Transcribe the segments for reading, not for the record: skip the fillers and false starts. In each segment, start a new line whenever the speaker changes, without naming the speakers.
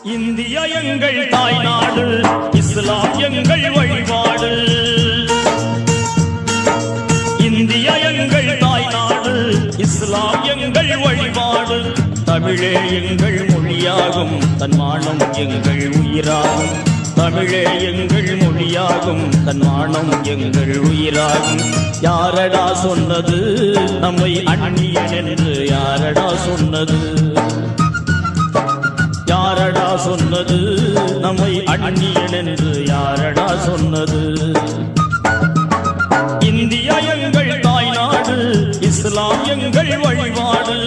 India எங்கள் தாய்நாடு, இஸ்லாம் எங்கள் வழிபாடு. இந்தியா எங்கள் தாய்நாடு, இஸ்லாம் எங்கள் வழிபாடு. தமிழே எங்கள் மொழியாகும், தன்மானம் எங்கள் உயிராகும். தமிழே எங்கள் மொழியாகும், தன்மானம் எங்கள் உயிராகும். யாரடா சொன்னது நம்மை அந்நியன் என்று? யாரடா சொன்னது? யாரடா சொன்னது நம்மை அந்நியன் என்று? யாரடா சொன்னது? இந்தியா எங்கள் தாய்நாடு, இஸ்லாம் எங்கள் வழிபாடு.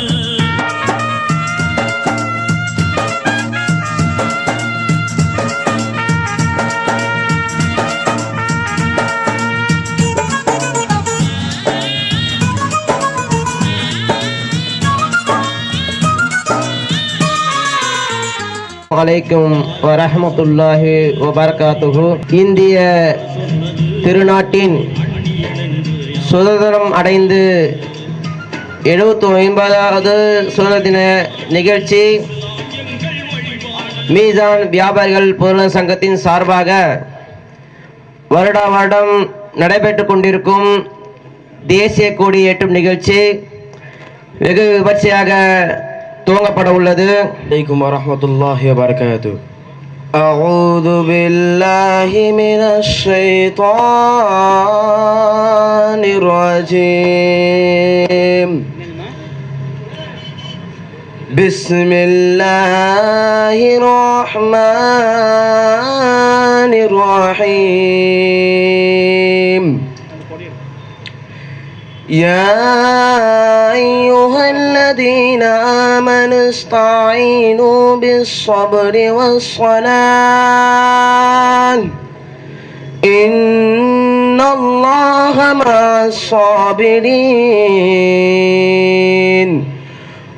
அலைக்கும் வரஹ்மத்துல்லாஹி வபரகாத்துஹு. இந்திய திருநாட்டின் சுதந்திரம் அடைந்து 79வது சுதந்திர தின நிகழ்ச்சி மீசான் வியாபாரிகள் பொருள் சங்கத்தின் சார்பாக வருடா வருடம் நடைபெற்று கொண்டிருக்கும் தேசிய கொடி ஏற்றும் நிகழ்ச்சி வெகு விமர்சையாக துவங்கப்பட உள்ளது. அலைக்கும் வரஹ்மத்துல்லாஹி வபரகாத்துஹு. அஊது பில்லாஹி மினஷ் ஷைத்தானிர் ரஜீம். பிஸ்மில்லாஹிர் ரஹ்மானிர் ரஹீம். يا أيها الذين آمنوا استعينوا بالصبر والصلاة إن الله مع الصابرين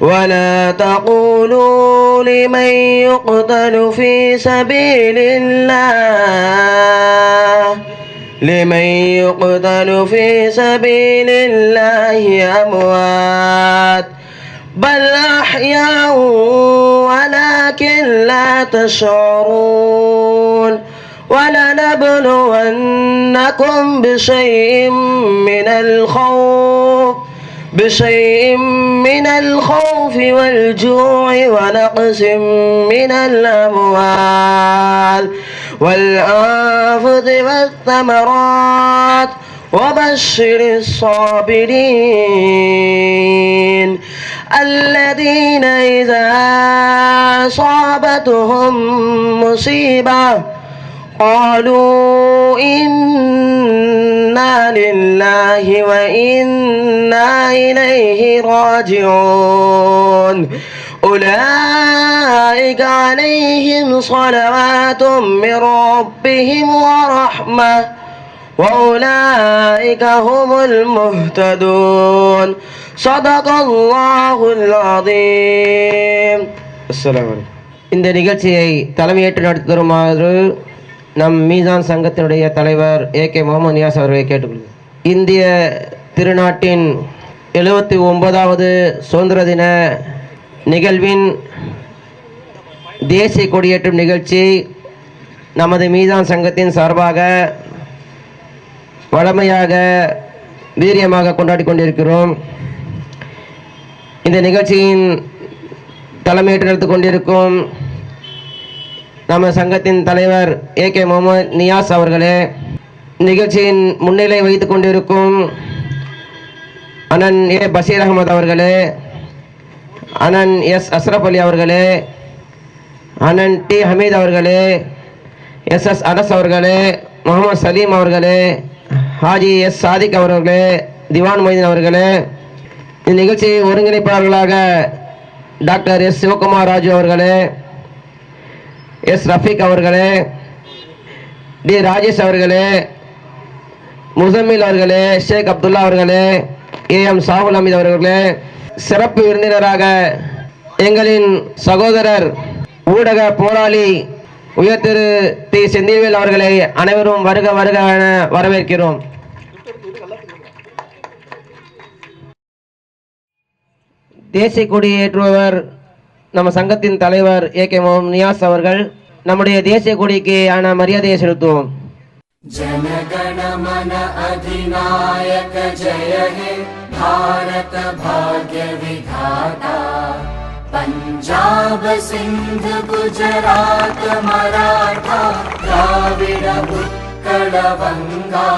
ولا تقولوا لمن يقتل في سبيل الله أموات بل أحياء ولكن لا تشعرون ولنبلونكم بشيء من الخوف والجوع ونقص من الأموال والأنفس والثمرات وبشر الصابرين الذين إذا أصابتهم مصيبة قالوا إنا لله وإنا إليه راجعون أولئك عليهم صلوات من ربهم ورحمة وأولئك هم المهتدون صدق الله العظيم. السلام عليكم. இந்த நிகழ்ச்சியை தலைமையேற்று நடத்தி தருமாறு நம் மீசான் சங்கத்தினுடைய தலைவர் ஏகே முகமது நியாஸ் அவர்களை கேட்டுக்கொள்கிறேன். இந்திய திருநாட்டின் 79வது சுதந்திர தின நிகழ்வின் தேசிய கொடியேற்றும் நிகழ்ச்சி நமது மீசான் சங்கத்தின் சார்பாக வழமையாக வீரியமாக கொண்டாடி கொண்டிருக்கிறோம். இந்த நிகழ்ச்சியின் தலைமையேற்று நடத்தி கொண்டிருக்கும் நம்ம சங்கத்தின் தலைவர் ஏகே முகமது நியாஸ் அவர்களே, நிகழ்ச்சியின் முன்னிலை வைத்து கொண்டிருக்கும் அண்ணன் ஏ பஷீர் அகமது அவர்களே, அண்ணன் எஸ் அஸ்ரப் அலி அவர்களே, அண்ணன் டி ஹமீத் அவர்களே, எஸ் அனஸ் அவர்களே, முகமது சலீம் அவர்களே, ஹாஜி எஸ் சாதிக் அவர்களே, திவான் மொய்தீன் அவர்களே, இந்த நிகழ்ச்சியை ஒருங்கிணைப்பாளர்களாக டாக்டர் எஸ் சிவகுமார் ராஜு அவர்களே, எஸ் ரஃபீக் அவர்களே, டி ராஜேஷ் அவர்களே, முசம்மில் அவர்களே, ஷேக் அப்துல்லா அவர்களே, ஏஎம் சாகுல் அமீத் அவர்களே, சிறப்பு விருந்தினராக எங்களின் சகோதரர் ஊடக போராளி உயர் திரு டி செந்தில்வேல் அவர்களை அனைவரும் வருக வருக என வரவேற்கிறோம். தேசிய கொடி ஏற்றுபவர் நம்ம சங்கத்தின் தலைவர் ஏகே முகமது நியாஸ் அவர்கள் நம்முடைய தேசிய கொடிக்கு ஆன மரியாதையை செலுத்துவோம்.
जनगण मन अधिनायक जय हे भारत भाग्य विधाता पंजाब सिंध गुजरात मराठा द्राविड उत्कल बंगा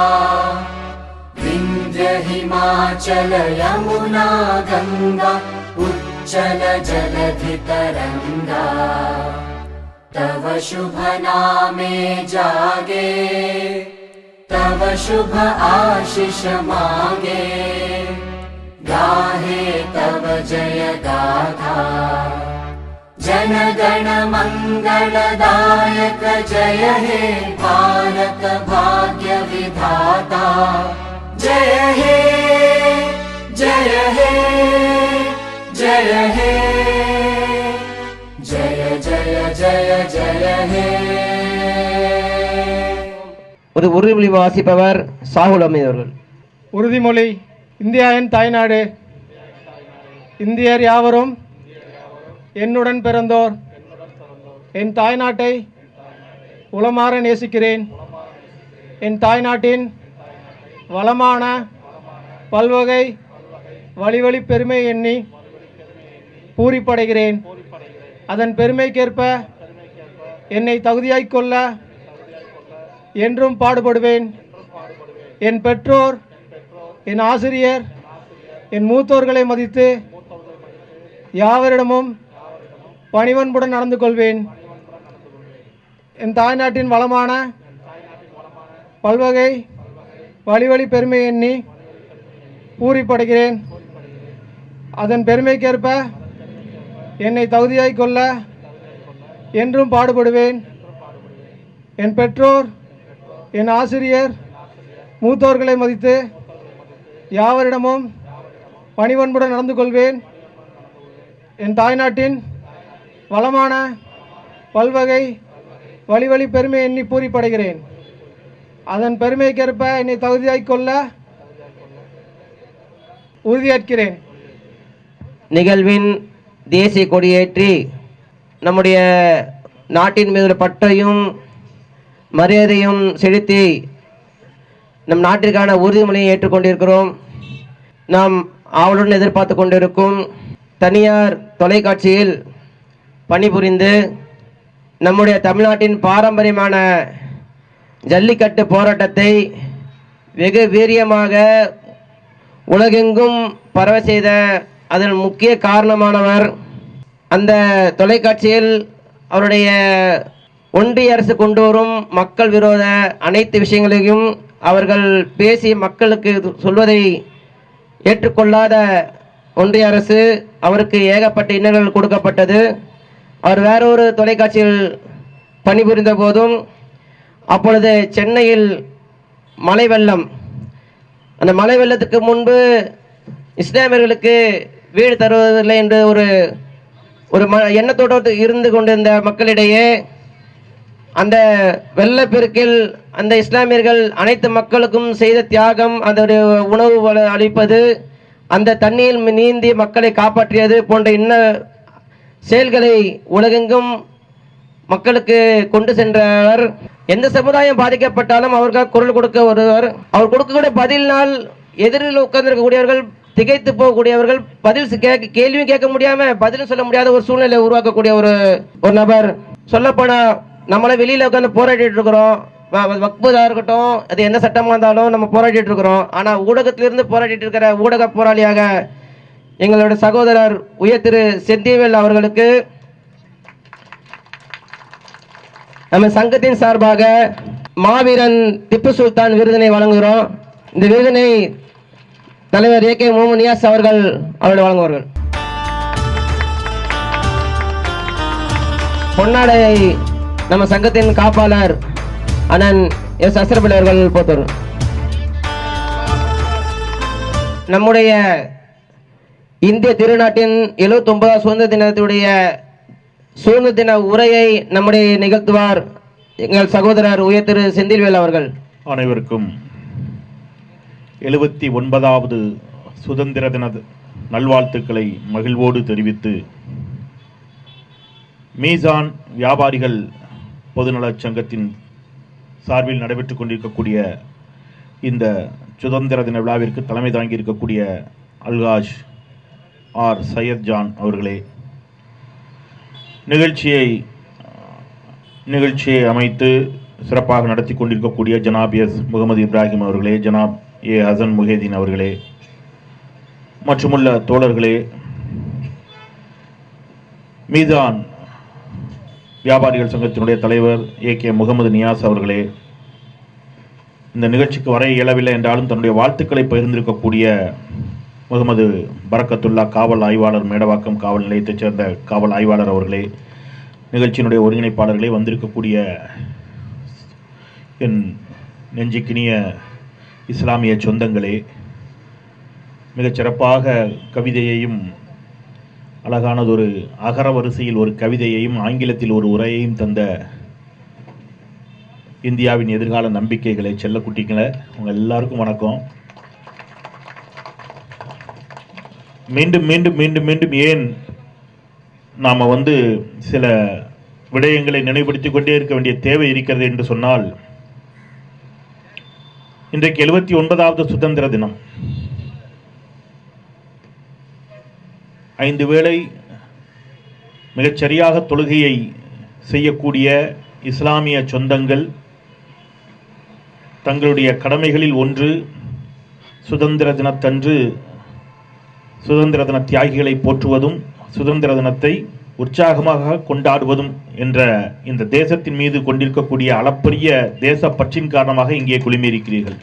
विंध्य हिमाचल यमुना गंगा उच्चल जलधि तरंगा तव शुभ नामे जागे तव शुभ आशीष मांगे गाहे तव जय गाथा जनगण मंगलदायक जय हे भारत भाग्य विधाता जय हे जय हे जय हे जय जय जय जय हे.
ஒரு உறுதிமொழி வாசிப்பவர் சாகுல் அமீது அவர்கள்.
உறுதிமொழி. இந்தியா என் தாய்நாடு. இந்தியர் யாவரும் என்னுடன் பிறந்தோர். என் தாய்நாட்டை உளமாற நேசிக்கிறேன். என் தாய்நாட்டின் வளமான பல்வகை வழிவழி பெருமை எண்ணி பூரிப்படைகிறேன். அதன் பெருமைக்கேற்ப என்னை தகுதியாய்க் கொள்ள என்றும் பாடுபடுவேன். என் பெற்றோர், என் ஆசிரியர், என் மூத்தோர்களை மதித்து யாவரிடமும் பணிவன்புடன் நடந்து கொள்வேன். என் தாய்நாட்டின் வளமான பல்வகை வழிவழி பெருமை எண்ணி பூரிப்படைகிறேன். அதன் பெருமைக்கேற்ப என்னை தகுதியாய்க் கொள்ள என்றும் பாடுபடுவேன். என் பெற்றோர், என் ஆசிரியர், மூத்தோர்களை மதித்து யாவரிடமும் பணிவன்புடன் நடந்து கொள்வேன். என் தாய்நாட்டின் வளமான பல்வகை வழிவழி பெருமை எண்ணி பூரிப்படைகிறேன். அதன் பெருமைக்கேற்ப என்னை தகுதியாய்க் கொள்ள உறுதியேற்கிறேன்.
நிகழ்வின் தேசிய கொடியேற்றி நம்முடைய நாட்டின் மீது பற்றையும் மரியாதையும் செலுத்தி நம் நாட்டிற்கான உறுதிமொழியை ஏற்றுக்கொண்டிருக்கிறோம். நாம் ஆவலுடன் எதிர்பார்த்து கொண்டிருக்கும் தனியார் தொலைக்காட்சியில் பணிபுரிந்து நம்முடைய தமிழ்நாட்டின் பாரம்பரியமான ஜல்லிக்கட்டு போராட்டத்தை வெகு வீரியமாக உலகெங்கும் பரவ செய்த அதன் முக்கிய காரணமானவர். அந்த தொலைக்காட்சியில் அவருடைய ஒன்றிய அரசு கொண்டு வரும் மக்கள் விரோத அனைத்து விஷயங்களையும் அவர்கள் பேசி மக்களுக்கு சொல்வதை ஏற்றுக்கொள்ளாத ஒன்றிய அரசு அவருக்கு ஏகப்பட்ட இன்னல்கள் கொடுக்கப்பட்டது. அவர் வேறொரு தொலைக்காட்சியில் பணிபுரிந்த போதும் அப்பொழுது சென்னையில் மழை வெள்ளம், அந்த மழை வெள்ளத்துக்கு முன்பு இஸ்லாமியர்களுக்கு வீடு தருவதில்லை என்று ஒரு எண்ணத்தோடு இருந்து கொண்டிருந்த மக்களிடையே அந்த வெள்ளப்பெருக்கில் அந்த இஸ்லாமியர்கள் அனைத்து மக்களுக்கும் செய்த தியாகம், அந்த ஒரு உணவு அளிப்பது, அந்த தண்ணீர் நீந்தி மக்களை காப்பாற்றியது போன்ற இன்ன செயல்களை உலகெங்கும் மக்களுக்கு கொண்டு சென்றவர். எந்த சமுதாயம் பாதிக்கப்பட்டாலும் அவர்கள் குரல் கொடுக்க வருவர். அவர் கொடுக்கக்கூடிய பதிலினால் எதிரில் உட்கார்ந்திருக்கக்கூடியவர்கள் திகைத்து போகக்கூடியவர்கள், பதில் கேள்வியும் கேட்க முடியாம பதிலும் சொல்ல முடியாத ஒரு சூழ்நிலை உருவாக்கக்கூடிய ஒரு நபர். சொல்லப்போனா நம்மள வெளியில உட்காந்து போராடிட்டு இருக்கிறோம். வக்புதா இருக்கட்டும், அது என்ன சட்டமா இருந்தாலும் நம்ம போராடிட்டு இருக்கிறோம். ஆனா ஊடகத்திலிருந்து போராடிட்டு இருக்கிற ஊடக போராளியாக எங்களோட சகோதரர் உயர் திரு செந்தில்வேல் அவர்களுக்கு நம்ம சங்கத்தின் சார்பாக மாவீரன் திப்பு சுல்தான் விருதினை வழங்குகிறோம். இந்த விருதினை தலைவர் ஏகே முகமது நியாஸ் அவர்கள் வழங்குவார்கள். பொன்னாடை நம்ம சங்கத்தின் காப்பாளர் அண்ணன் எஸ் அஸ்ரபில் அவர்கள் போத்தர். நம்முடைய இந்திய திருநாட்டின் 79வது சுதந்திர தினத்துடைய சுதந்திர தின உரையை நம்முடைய நிகழ்த்துவார் எங்கள் சகோதரர் உயர் திரு செந்தில்வேல் அவர்கள்.
அனைவருக்கும் 79வது சுதந்திர தின நல்வாழ்த்துக்களை மகிழ்வோடு தெரிவித்து, மீசான் வியாபாரிகள் பொதுநலச் சங்கத்தின் சார்பில் நடைபெற்றுக் கொண்டிருக்கக்கூடிய இந்த சுதந்திர தின விழாவிற்கு தலைமை தாங்கி இருக்கக்கூடிய அல்காஷ் ஆர் சையத் ஜான் அவர்களே, நிகழ்ச்சியை அமைத்து சிறப்பாக நடத்தி கொண்டிருக்கக்கூடிய ஜனாப் எஸ் முகமது இப்ராஹிம் அவர்களே, ஜனாப் ஏ ஹசன் முஹேதீன் அவர்களே, மற்றுமுள்ள தோழர்களே, மீதான் வியாபாரிகள் சங்கத்தினுடைய தலைவர் ஏ.கே. முகமது நியாஸ் அவர்களே, இந்த நிகழ்ச்சிக்கு வர இயலவில்லை என்றாலும் தன்னுடைய வாழ்த்துக்களை பகிர்ந்திருக்கக்கூடிய முகமது பரக்கத்துல்லா காவல் ஆய்வாளர், மேடவாக்கம் காவல் நிலையத்தைச் சேர்ந்த காவல் ஆய்வாளர் அவர்களே, நிகழ்ச்சியினுடைய ஒருங்கிணைப்பாளர்களே, வந்திருக்கக்கூடிய என் நெஞ்சுக்கினிய இஸ்லாமிய சொந்தங்களே, மிகச் சிறப்பாக கவிதையையும் அழகானதொரு அகர வரிசையில் ஒரு கவிதையையும் ஆங்கிலத்தில் ஒரு உரையையும் தந்த இந்தியாவின் எதிர்கால நம்பிக்கைகளை செல்லக்குட்டிகளை உங்கள் எல்லாருக்கும் வணக்கம். மீண்டும் மீண்டும் மீண்டும் மீண்டும் ஏன் நாம் சில விடயங்களை நினைவுபடுத்திக் கொண்டே இருக்க வேண்டிய தேவை இருக்கிறது என்று சொன்னால், இன்றைக்கு 79வது சுதந்திர தினம். 5 வேளை மிகச்சரியாக தொழுகையை செய்யக்கூடிய இஸ்லாமிய சொந்தங்கள் தங்களுடைய கடமைகளில் ஒன்று சுதந்திர தினத்தன்று சுதந்திர தின தியாகிகளை போற்றுவதும் சுதந்திர தினத்தை உற்சாகமாக கொண்டாடுவதும் என்ற இந்த தேசத்தின் மீது கொண்டிருக்கக்கூடிய அளப்பரிய தேச பற்றின் காரணமாக இங்கே குழுமியிருக்கிறீர்கள்.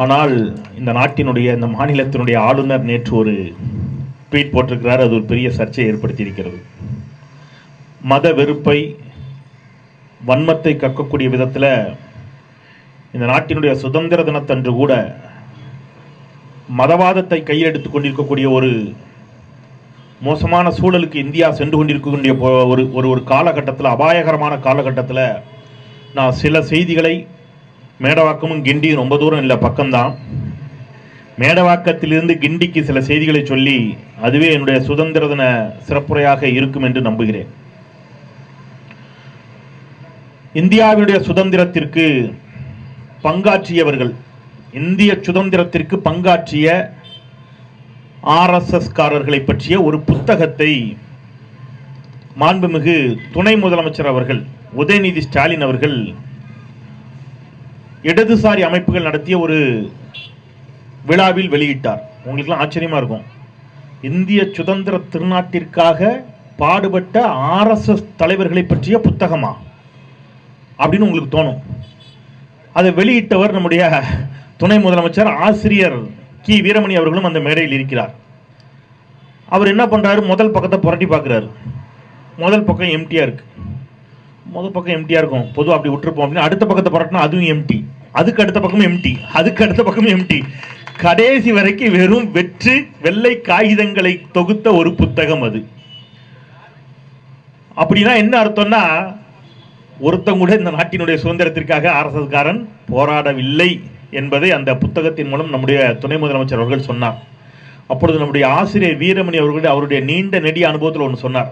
ஆனால் இந்த நாட்டினுடைய இந்த மாநிலத்தினுடைய ஆளுநர் நேற்று ஒரு ட்வீட் போட்டிருக்கிறார். அது ஒரு பெரிய சர்ச்சையை ஏற்படுத்தியிருக்கிறது. மத வெறுப்பை, வன்மத்தை கக்கக்கூடிய விதத்தில் இந்த நாட்டினுடைய சுதந்திர தினத்தன்று கூட மதவாதத்தை கையில் எடுத்துக் கொண்டிருக்கக்கூடிய ஒரு மோசமான சூழலுக்கு இந்தியா சென்று கொண்டிருக்கக்கூடிய ஒரு காலகட்டத்தில், அபாயகரமான காலகட்டத்தில் நான் சில செய்திகளை, மேடவாக்கமும் கிண்டியும் ரொம்ப தூரம் இல்லை, பக்கம்தான், மேடவாக்கத்திலிருந்து கிண்டிக்கு சில செய்திகளை சொல்லி அதுவே என்னுடைய சுதந்திர தின சிறப்புரையாக இருக்கும் என்று நம்புகிறேன். இந்தியாவுடைய சுதந்திரத்திற்கு பங்காற்றியவர்கள், இந்திய சுதந்திரத்திற்கு பங்காற்றிய RSS காரர்களை பற்றிய ஒரு புத்தகத்தை மாண்புமிகு துணை முதலமைச்சர் அவர்கள் உதயநிதி ஸ்டாலின் அவர்கள் இடதுசாரி அமைப்புகள் நடத்திய ஒரு விழாவில் வெளியிட்டார். உங்களுக்குலாம் ஆச்சரியமா இருக்கும். இந்திய சுதந்திர திருநாட்டிற்காக பாடுபட்ட RSS தலைவர்களை பற்றிய புத்தகமா அப்படின்னு உங்களுக்கு தோணும். அதை வெளியிட்டவர் நம்முடைய துணை முதலமைச்சர் ஆசிரியர் கி வீரமணி அவர்களும் அந்த மேடையில் இருக்கிறார். அவர் என்ன பண்றாரு, முதல் பக்கத்தை புரட்டி பார்க்கிறாரு. முதல் பக்கம் எம்டியா இருக்கு. முதல் பக்கம் எம்டியா இருக்கும், பொதுவாக அப்படி விட்டுருப்போம் அப்படின்னு. அடுத்த பக்கத்தை புரட்டினா அதுவும் எம்டி, அதுக்கு அடுத்த பக்கமும் எம்டி, அதுக்கு அடுத்த பக்கமும் எம்டி. கடைசி வரைக்கும் வெறும் வெள்ளை காகிதங்களை தொகுத்த ஒரு புத்தகம் அது. அப்படின்னா என்ன அர்த்தம்னா, ஒருத்தங்க கூட இந்த நாட்டினுடைய சுதந்திரத்திற்காக RSS காரன் போராடவில்லை என்பதை அந்த புத்தகத்தின் மூலம் நம்முடைய துணை முதலமைச்சர் அவர்கள் சொன்னார். அப்பொழுது நம்முடைய ஆசிரியர் வீரமணி அவர்கள் அவருடைய நீண்ட நெடிய அனுபவத்தில் ஒன்று சொன்னார்.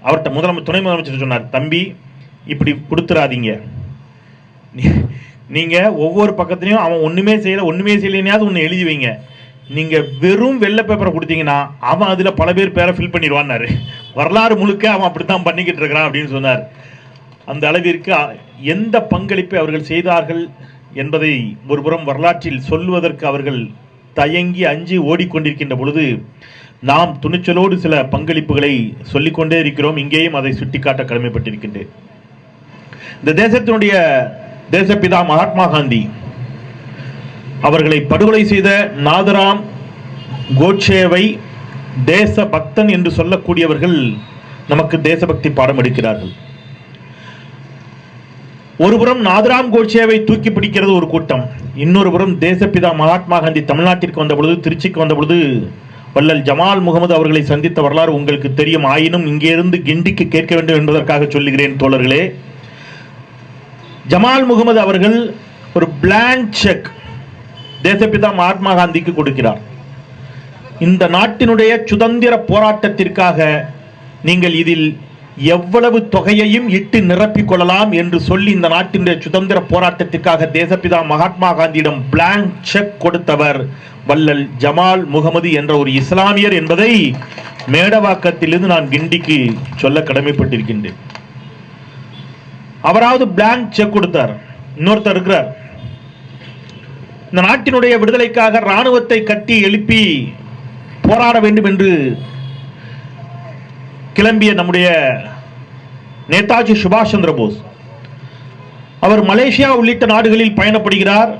அவர்கிட்ட துணை முதலமைச்சர் சொன்னார், தம்பி இப்படி கொடுத்துடாதீங்க, நீங்க ஒவ்வொரு பக்கத்திலையும் அவன் ஒண்ணுமே செய்யலையாவது ஒன்று எழுதி வைங்க. நீங்க வெறும் வெள்ளை பேப்பரை கொடுத்தீங்கன்னா அவன் அதுல பல பேர் பேரை ஃபில் பண்ணிடுவான்னாரு. வரலாறு முழுக்க அவன் அப்படித்தான் பண்ணிக்கிட்டு இருக்கிறான் அப்படின்னு சொன்னார். அந்த அளவிற்கு எந்த பங்களிப்பை அவர்கள் செய்தார்கள் என்பதை ஒருபுறம் வரலாற்றில் சொல்லுவதற்கு அவர்கள் தயங்கி அஞ்சி ஓடிக்கொண்டிருக்கின்ற பொழுது நாம் துணிச்சலோடு சில பங்களிப்புகளை சொல்லிக்கொண்டே இருக்கிறோம். இங்கேயும் அதை சுட்டிக்காட்ட கடமைப்பட்டிருக்கின்றேன். இந்த தேசத்தினுடைய தேசப்பிதா மகாத்மா காந்தி அவர்களை படுகொலை செய்த நாதராம் கோட்சேவை தேச பக்தன் என்று சொல்லக்கூடியவர்கள் நமக்கு தேசபக்தி பாடம் எடுக்கிறார்கள். ஒருபுறம் நாதராம் கோட்சேவை தூக்கி பிடிக்கிறது ஒரு கூட்டம், இன்னொரு புறம் தேசப்பிதா மகாத்மா காந்தி தமிழ்நாட்டிற்கு வந்த பொழுது, திருச்சிக்கு வந்த பொழுது வள்ளல் ஜமால் முகமது அவர்களை சந்தித்த வரலாறு உங்களுக்கு தெரியும். ஆயினும் இங்கே இருந்து கிண்டிக்கு கேட்க வேண்டும் என்பதற்காக சொல்லுகிறேன் தோழர்களே. ஜமால் முகமது அவர்கள் ஒரு பிளாங்க் செக் தேசப்பிதா மகாத்மா காந்திக்கு கொடுக்கிறார். இந்த நாட்டினுடைய சுதந்திர போராட்டத்திற்காக நீங்கள் இதில் எவ்வளவு தொகையையும் இட்டு நிரப்பிக் கொள்ளலாம் என்று சொல்லி இந்த நாட்டினுடைய சுதந்திர போராட்டத்திற்காக தேசப்பிதா மகாத்மா காந்தியிடம் பிளாங்க் செக் கொடுத்தவர் வள்ளல் ஜமால் முகமது என்ற ஒரு இஸ்லாமியர் என்பதை மேடவாக்கத்திலிருந்து நான் கிண்டிக்கு சொல்ல கடமைப்பட்டிருக்கின்றேன். அவராவது பிளாங்க் செக் கொடுத்தார். இன்னொருத்தர் இருக்கிறார், இந்த நாட்டினுடைய விடுதலைக்காக ராணுவத்தை கட்டி எழுப்பி போராட வேண்டும் என்று கிளம்பிய நம்முடைய நேதாஜி சுபாஷ் சந்திர போஸ். அவர் மலேசியா உள்ளிட்ட நாடுகளில் பயணப்படுகிறார்.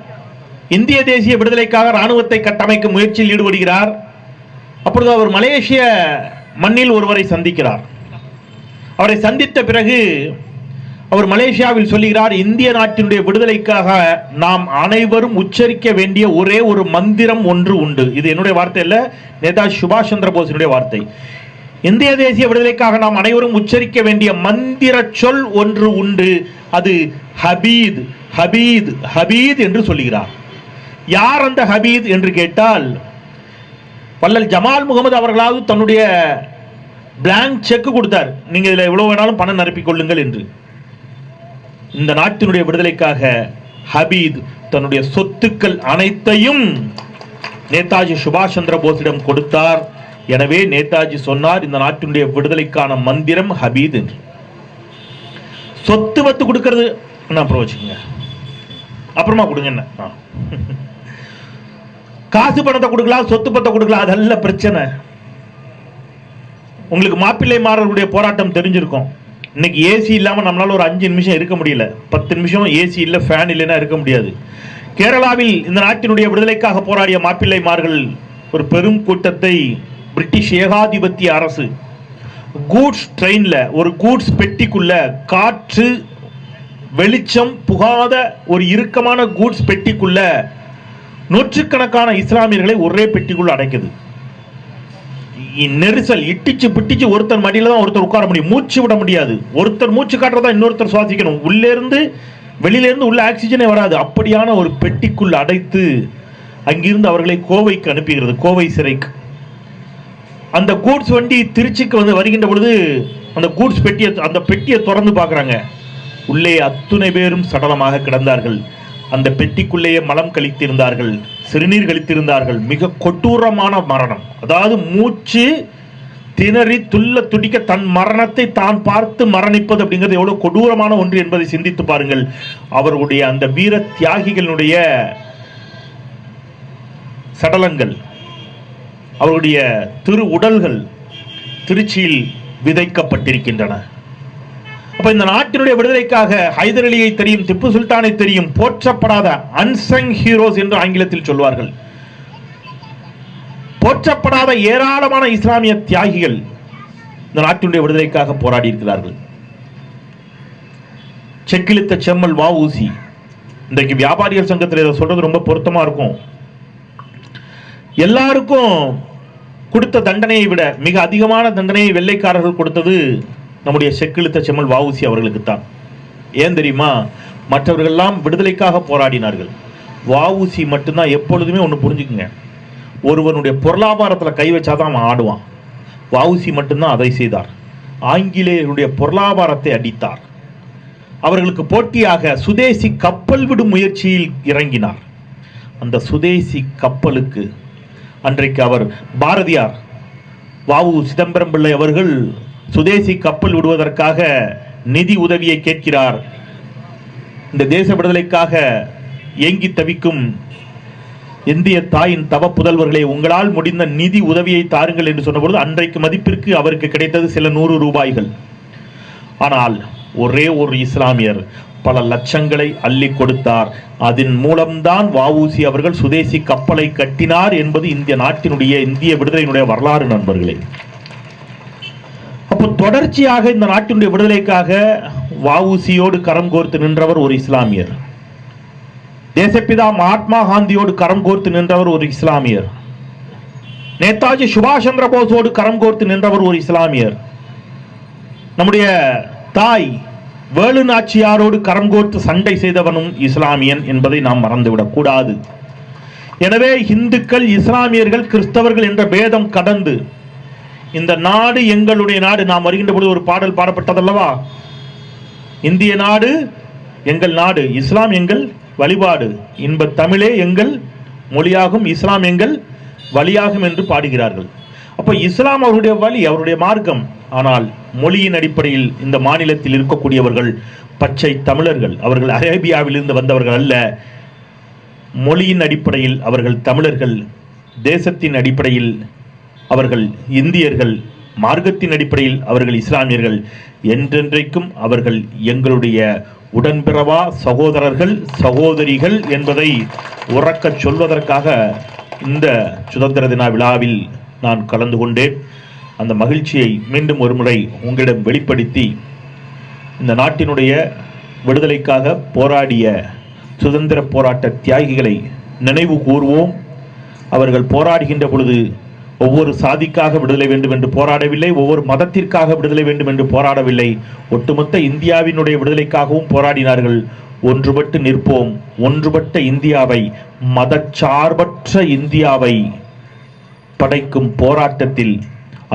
இந்திய தேசிய விடுதலைக்காக ராணுவத்தை கட்டமைக்கும் முயற்சியில் ஈடுபடுகிறார். அப்பொழுது அவர் மலேசிய மண்ணில் ஒருவரை சந்திக்கிறார். அவரை சந்தித்த பிறகு அவர் மலேசியாவில் சொல்லுகிறார், இந்திய நாட்டினுடைய விடுதலைக்காக நாம் அனைவரும் உச்சரிக்க வேண்டிய ஒரே ஒரு மந்திரம் ஒன்று உண்டு. இது என்னுடைய வார்த்தை அல்ல, நேதாஜி சுபாஷ் சந்திர போஸினுடைய வார்த்தை. இந்திய தேசிய விடுதலைக்காக நாம் அனைவரும் உச்சரிக்க வேண்டிய மந்திர சொல் ஒன்று உண்டு, அது ஹபீத் ஹபீத் ஹபீத் என்று சொல்லுகிறார். யார் அந்த ஹபீத் என்று கேட்டால், வள்ளல் ஜமால் முகமது அவர்களாவது தன்னுடைய பிளாங்க் செக் கொடுத்தார், நீங்க இதுல எவ்வளவு வேணாலும் பணம் நிரப்பிக் கொள்ளுங்கள் என்று. இந்த நாட்டினுடைய விடுதலைக்காக ஹபீத் தன்னுடைய சொத்துக்கள் அனைத்தையும் நேதாஜி சுபாஷ் சந்திர போஸிடம் கொடுத்தார். எனவே நேதாஜி சொன்னார், இந்த நாட்டினுடைய விடுதலைக்கான மந்திரம் ஹபீத் என்று. சொத்து வத்து கொடுக்கிறது அப்புறம் வச்சுக்கோங்க, அப்புறமா கொடுங்க, என்ன காசு பணத்தை கொடுக்கலாம், சொத்து பணத்தை கொடுக்கலாம், அதல்ல பிரச்சனை. உங்களுக்கு மாப்பிள்ளை மாறர்களுடைய போராட்டம் தெரிஞ்சிருக்கும். இன்னைக்கு ஏசி இல்லாம நம்மளால ஒரு 5 நிமிஷம் இருக்க முடியல, 10 நிமிஷம் ஏசி இல்ல ஃபேன் இல்லைன்னா இருக்க முடியாது. கேரளாவில் இந்த நாட்டினுடைய விடுதலைக்காக போராடிய மாப்பிள்ளைமார்கள் ஒரு பெரும் கூட்டத்தை பிரிட்டிஷ் ஏகாதிபத்திய அரசு கூட்ஸ் ட்ரெயின்ல, ஒரு கூட்ஸ் பெட்டிக்குள்ள, காற்று வெளிச்சம் புகாத ஒரு இறுக்கமான கூட்ஸ் பெட்டிக்குள்ள நூற்றுக்கணக்கான இஸ்லாமியர்களை ஒரே பெட்டிக்குள்ள அடைக்குது. நெரிசல், இட்டிச்சு பிட்டிச்சு ஒருத்தர் மடியில தான் ஒருத்தர் உட்கார முடியும், மூச்சு விட முடியாது. ஒருத்தர் மூச்சு காட்டுறதா இன்னொருத்தர் சுவாசிக்கணும். உள்ளே இருந்து வெளியில இருந்து உள்ள ஆக்சிஜனே வராது. அப்படியான ஒரு பெட்டிக்குள் அடைத்து அங்கிருந்து அவர்களை கோவைக்கு அனுப்புகிறது, கோவை சிறைக்கு. அந்த கூட்ஸ் வண்டி திருச்சிக்கு வந்து வருகின்ற பொழுது அந்த கூட்ஸ் பெட்டியை, அந்த பெட்டியை திறந்து பார்க்குறாங்க. உள்ளே அத்துணை பேரும் சடலமாக கிடந்தார்கள். அந்த பெட்டிக்குள்ளேயே மலம் கழித்திருந்தார்கள், சிறுநீர் கழித்திருந்தார்கள். மிக கொடூரமான மரணம். அதாவது மூச்சு திணறி துள்ள துடிக்க தன் மரணத்தை தான் பார்த்து மரணிப்பது அப்படிங்கிறது எவ்வளவு கொடூரமான ஒன்று என்பதை சிந்தித்து பாருங்கள். அவர்களுடைய அந்த வீர தியாகிகளுடைய சடலங்கள், அவருடைய திரு உடல்கள் திருச்சியில் விதைக்கப்பட்டிருக்கின்றன. அப்ப இந்த நாட்டினுடைய விடுதலைக்காக ஹைதர் அலியை தெரியும், திப்பு சுல்தானை தெரியும், போற்றப்படாத அன்சங் ஹீரோஸ் என்று ஆங்கிலத்தில் சொல்வார்கள், போற்றப்படாத ஏராளமான இஸ்லாமிய தியாகிகள் இந்த நாட்டினுடைய விடுதலைக்காக போராடி இருக்கிறார்கள். செக்கிழுத்த செம்மல் வ.உ.சி. இன்றைக்கு வியாபாரிகள் சங்கத்தில் இதை சொல்றது ரொம்ப பொருத்தமா இருக்கும். எல்லாருக்கும் கொடுத்த தண்டனையை விட மிக அதிகமான தண்டனையை வெள்ளைக்காரர்கள் கொடுத்தது நம்முடைய செக்கிழுத்த செம்மல் வ.உ.சி. அவர்களுக்குத்தான். ஏன் தெரியுமா? மற்றவர்கள்லாம் விடுதலைக்காக போராடினார்கள். வ.உ.சி. மட்டும்தான் எப்பொழுதுமே ஒன்று புரிஞ்சுக்குங்க, ஒருவனுடைய பொருளாதாரத்தில் கை வச்சாதான் அவன் ஆடுவான். வ.உ.சி. மட்டும்தான் அதை செய்தார். ஆங்கிலேயருடைய பொருளாதாரத்தை அடித்தார். அவர்களுக்கு போட்டியாக சுதேசி கப்பல் விடும் முயற்சியில் இறங்கினார். அந்த சுதேசி கப்பலுக்கு அன்றைக்கு அவர் பாரதியார், வ.உ. சிதம்பரம் பிள்ளை அவர்கள் சுதேசி கப்பல் விடுவதற்காக நிதி உதவியை கேட்கிறார். இந்த தேச விடுதலைக்காக ஏங்கி தவிக்கும் இந்திய தாயின் தவ புதல்வர்களை, உங்களால் முடிந்த நிதி உதவியை தாருங்கள் என்று சொன்னபொழுது அன்றைக்கு மதிப்பிற்கு அவருக்கு கிடைத்தது சில 100 ரூபாய்கள். ஆனால் ஒரே ஒரு இஸ்லாமியர் பல லட்சங்களை அள்ளி கொடுத்தார். அதன் மூலம்தான் வ.உ.சி. அவர்கள் சுதேசி கப்பலை கட்டினார் என்பது இந்திய நாட்டினுடைய, இந்திய விடுதலையினுடைய வரலாறு நண்பர்களே. அப்போ தொடர்ச்சியாக இந்த நாட்டினுடைய விடுதலைக்காக வ.உ.சியோடு கரம் கோர்த்து நின்றவர் ஒரு இஸ்லாமியர். தேசப்பிதா மகாத்மா காந்தியோடு கரம் கோர்த்து நின்றவர் ஒரு இஸ்லாமியர். நேதாஜி சுபாஷ் சந்திர போஸோடு கரம் கோர்த்து நின்றவர் ஒரு இஸ்லாமியர். நம்முடைய தாய் வேலு நாச்சியாரோடு கரம் கோர்த்து சண்டை செய்தவனும் இஸ்லாமியன் என்பதை நாம் மறந்துவிடக் கூடாது. எனவே இந்துக்கள், இஸ்லாமியர்கள், கிறிஸ்தவர்கள் என்ற பேதம் கடந்து இந்த நாடு எங்களுடைய நாடு. நாம் வருகின்ற பொழுது ஒரு பாடல் பாடப்பட்டதல்லவா, இந்திய நாடு எங்கள் நாடு, இஸ்லாம் எங்கள் வழிபாடு, இன்ப தமிழே எங்கள் மொழியாகும், இஸ்லாம் எங்கள் வழியாகும் என்று பாடுகிறார்கள். அப்ப இஸ்லாம் அவருடைய வழி, அவருடைய மார்க்கம். ஆனால் மொழியின் அடிப்படையில் இந்த மாநிலத்தில் இருக்கக்கூடியவர்கள் பச்சை தமிழர்கள். அவர்கள் அரேபியாவிலிருந்து வந்தவர்கள் அல்ல. மொழியின் அடிப்படையில் அவர்கள் தமிழர்கள், தேசத்தின் அடிப்படையில் அவர்கள் இந்தியர்கள், மார்க்கத்தின் அடிப்படையில் அவர்கள் இஸ்லாமியர்கள். என்றென்றைக்கும் அவர்கள் எங்களுடைய உடன்பிறவா சகோதரர்கள், சகோதரிகள் என்பதை உறக்கச் சொல்வதற்காக இந்த சுதந்திர தின விழாவில் நான் கலந்து கொண்டேன். அந்த மகிழ்ச்சியை மீண்டும் ஒரு முறை உங்களிடம் வெளிப்படுத்தி, இந்த நாட்டினுடைய விடுதலைக்காக போராடிய சுதந்திர போராட்ட தியாகிகளை நினைவு கூர்வோம். அவர்கள் போராடுகின்ற பொழுது ஒவ்வொரு சாதிக்காக விடுதலை வேண்டும் என்று போராடவில்லை, ஒவ்வொரு மதத்திற்காக விடுதலை வேண்டும் என்று போராடவில்லை, ஒட்டுமொத்த இந்தியாவினுடைய விடுதலைக்காகவும் போராடினார்கள். ஒன்றுபட்டு நிற்போம். ஒன்றுபட்ட இந்தியாவை, மதச்சார்பற்ற இந்தியாவை படைக்கும் போராட்டத்தில்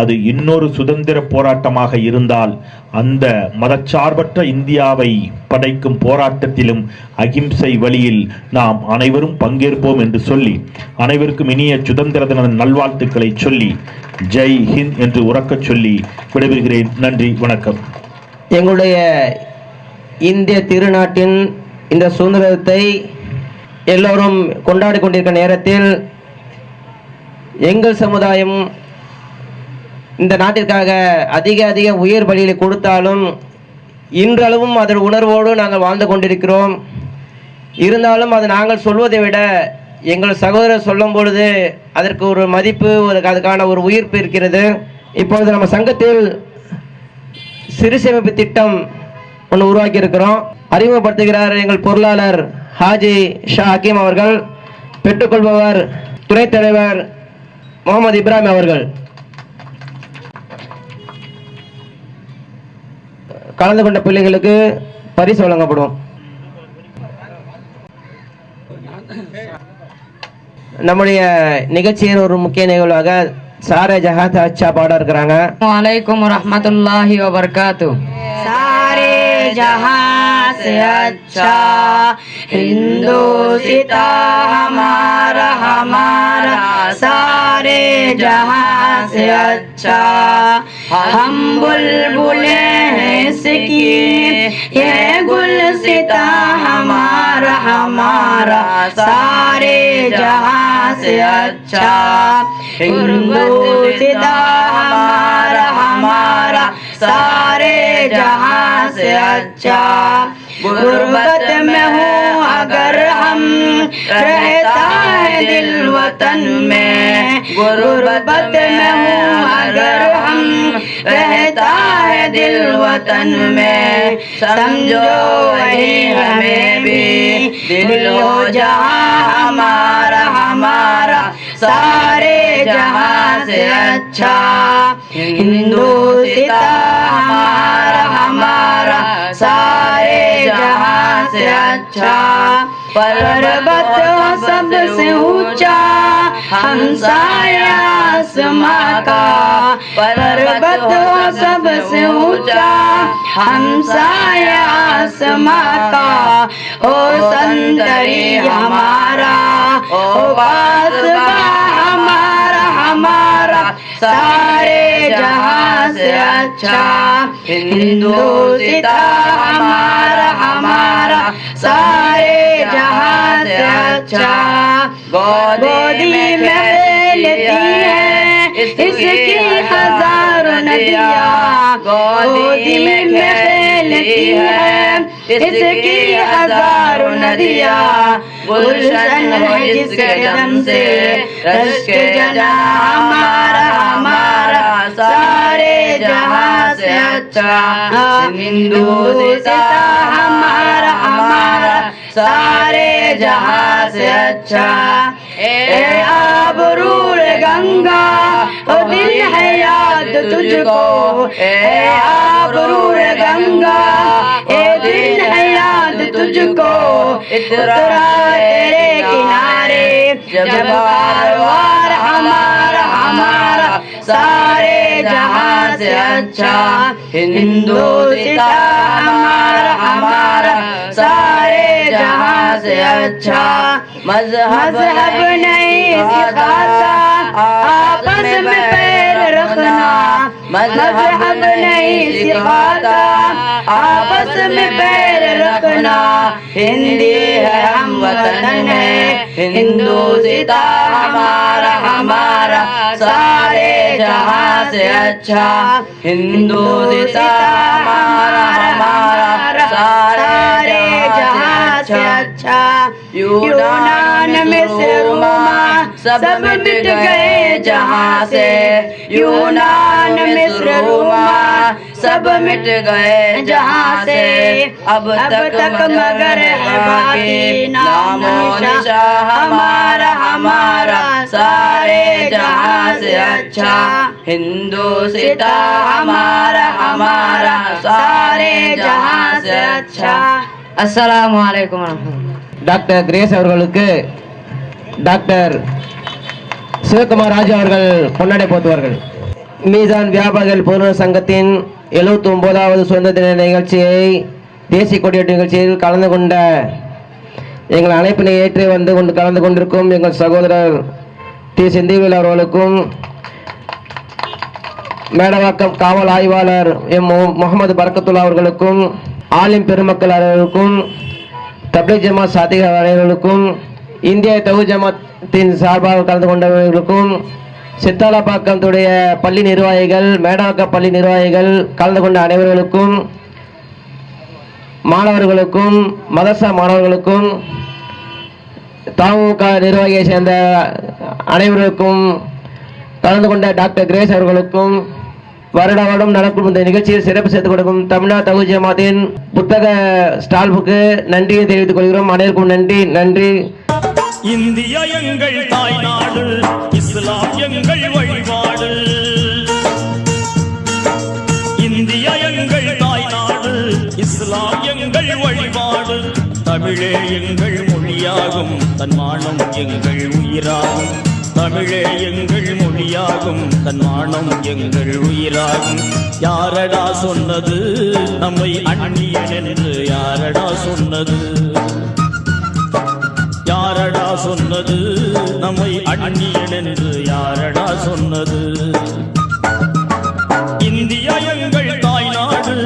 அது இன்னொரு சுதந்திர போராட்டமாக இருந்தால், அந்த மதச்சார்பற்ற இந்தியாவை படைக்கும் போராட்டத்திலும் அகிம்சை வழியில் நாம் அனைவரும் பங்கேற்போம் என்று சொல்லி, அனைவருக்கும் இனிய சுதந்திர தின நல்வாழ்த்துக்களை சொல்லி, ஜெய் ஹிந்த் என்று உறக்கச் சொல்லி விடைபெறுகிறேன். நன்றி, வணக்கம்.
எங்களுடைய இந்திய திருநாட்டின் இந்த சுதந்திரத்தை எல்லோரும் கொண்டாடி கொண்டிருக்கிற நேரத்தில் எங்கள் சமுதாயம் இந்த நாட்டிற்காக அதிக உயிர் பலிகளை கொடுத்தாலும் இன்றளவும் அதன் உணர்வோடு நாங்கள் வாழ்ந்து கொண்டிருக்கிறோம். இருந்தாலும் அது நாங்கள் சொல்வதை விட எங்கள் சகோதரர் சொல்லும் பொழுது அதற்கு ஒரு மதிப்பு, அதுக்கான ஒரு உயிர்ப்பு இருக்கிறது. இப்பொழுது நம்ம சங்கத்தில் சிறு சேமிப்பு திட்டம் ஒன்று உருவாக்கி இருக்கிறோம். அறிமுகப்படுத்துகிறார் எங்கள் பொருளாளர் ஹாஜி ஷா ஹக்கீம் அவர்கள். பெற்றுக்கொள்பவர் துணைத் தலைவர் முகமது இப்ராஹிம் அவர்கள். கலந்து கொண்ட பிள்ளைகளுக்கு பரிசு வழங்கப்படும். நம்முடைய நிகழ்ச்சியின் ஒரு முக்கிய நிகழ்வாக சாரே ஜஹாத் அச்சா பாட இருக்கிறாங்க.
वालेकुम रहमतुल्लाहि व बरकातुहू। सारे जहां से अच्छा हिंदुस्ता हमारा हमारा, सारे जहां से अच्छा हम बुलबुले हैं इसकी, ये गुलसिता हमारा हमारा, सारे जहां से अच्छा हिंदुस्ता हमारा हमारा, सारे जहां से अच्छा। गुर्बत में हूँ अगर हम, रहता है दिल वतन में, गुर्बत में हूँ अगर हम, रहता है दिल वतन में, समझो वही हमें भी दिल हो जहाँ हमारा हमारा, सारे जहां से अच्छा हिंदुस्ता हमारा हमारा, सारे जहां से अच्छा। पर्वत सबसे ऊंचा हमसाया आसमां का, पर्वत सबसे ऊंचा हमसाया आसमां का, ओ संतरी हमारा, ओ बासबा हमारा हमारा, सारे जहां से अच्छा हिंदुस्ता हमारा हमारा, सारे जहां से अच्छा। गोदी में फैलती है इसकी हजारों नदियाँ, गोदी में फैलती है इसकी हजारों नदियाँ, गुलशन है जिसके दम से रश्क जना हमारा हमारा, सारे जहां से अच्छा हिंदुस्ता हमारा हमारा, सारे जहां से अच्छा। ए आबरूर गंगा ओ दिल है याद तुझको, ए आबरूर गंगा ए दिल है याद तुझको, उतरा तेरे किनारे जब बार बार हमारा हमारा, सारे जहां से अच्छा हिंदुस्तान हमारा सारे जहां से अच्छा मजहब नहीं सिखाता आपस में पैर रखना मजहब नहीं सिखाता आपस में पैर रखना हिंदी है हम वतन है हिंदुस्तान हमारा सारे जहां से अच्छा हिंदुस्तान हमारा सारे जहां से अच्छा यूनान मिस्र रोमा सब मिट गए जहां से यूनान मिस्र रोमा सब मिट गए जहां से अब तक मगर है बाकी नाम निशान हमारा सारे जहां से अच्छा हिंदुस्तान हमारा सारे जहां से अच्छा अस्सलामु अलैकुम
டாக்டர் கிரேஸ் அவர்களுக்கு டாக்டர் சிவகுமார் ராஜு அவர்கள் பொன்னாடை போத்துவார்கள். மீசான் வியாபாரிகள் பொருள் சங்கத்தின் 79வது சுதந்திர தின நிகழ்ச்சியை தேசிய கொடியேற்ற நிகழ்ச்சியில் கலந்து கொண்ட எங்கள் அழைப்பினை ஏற்று கலந்து கொண்டிருக்கும் எங்கள் சகோதரர் டி செந்திவேல் அவர்களுக்கும் மேடவாக்கம் காவல் ஆய்வாளர் எம் முகமது பரக்கத்துல்லா அவர்களுக்கும் ஆலிம் பெருமக்கள் அவர்களுக்கும் தப்லீக் ஜமாத் சாதிக அனைவர்களுக்கும் இந்திய தௌஹீத் ஜமாத்தின் சார்பாக கலந்து கொண்டவர்களுக்கும் சித்தாலப்பாக்கத்துடைய பள்ளி நிர்வாகிகள் மேடவாக்க பள்ளி நிர்வாகிகள் கலந்து கொண்ட அனைவர்களுக்கும் மாணவர்களுக்கும் மதரசா மாணவர்களுக்கும் தமுக நிர்வாகியை சேர்ந்த அனைவருக்கும் கலந்து கொண்ட டாக்டர் கிரேஸ் அவர்களுக்கும் வருட வருடம் நடக்கும் இந்த நிகழ்ச்சியில் சிறப்பு சேர்த்துக் கொடுக்கும் தமிழ்நாடு தௌஹீத் ஜமாத்தின் புத்தக ஸ்டால்புக்கு நன்றியை தெரிவித்துக் கொள்கிறோம். அனைவருக்கும் நன்றி.
இந்தியா எங்கள் தாய் நாடு இஸ்லாம் எங்கள் வழிபாடு இந்தியா எங்கள் தாய் நாடு இஸ்லாம் எங்கள் வழிபாடு தமிழே எங்கள் மொழியாகும் தன்மானம் எங்கள் உயிராகும் தமிழே எங்கள் மொழியாகும் தன்மானம் எங்கள் உயிராகும் யாரடா சொன்னது நம்மை அந்நியன் என்று யாரடா சொன்னது யாரடா சொன்னது நம்மை அந்நியன் என்று யாரடா சொன்னது இந்தியா எங்கள் தாய் நாடு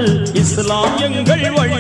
இஸ்லாம் எங்கள் வழி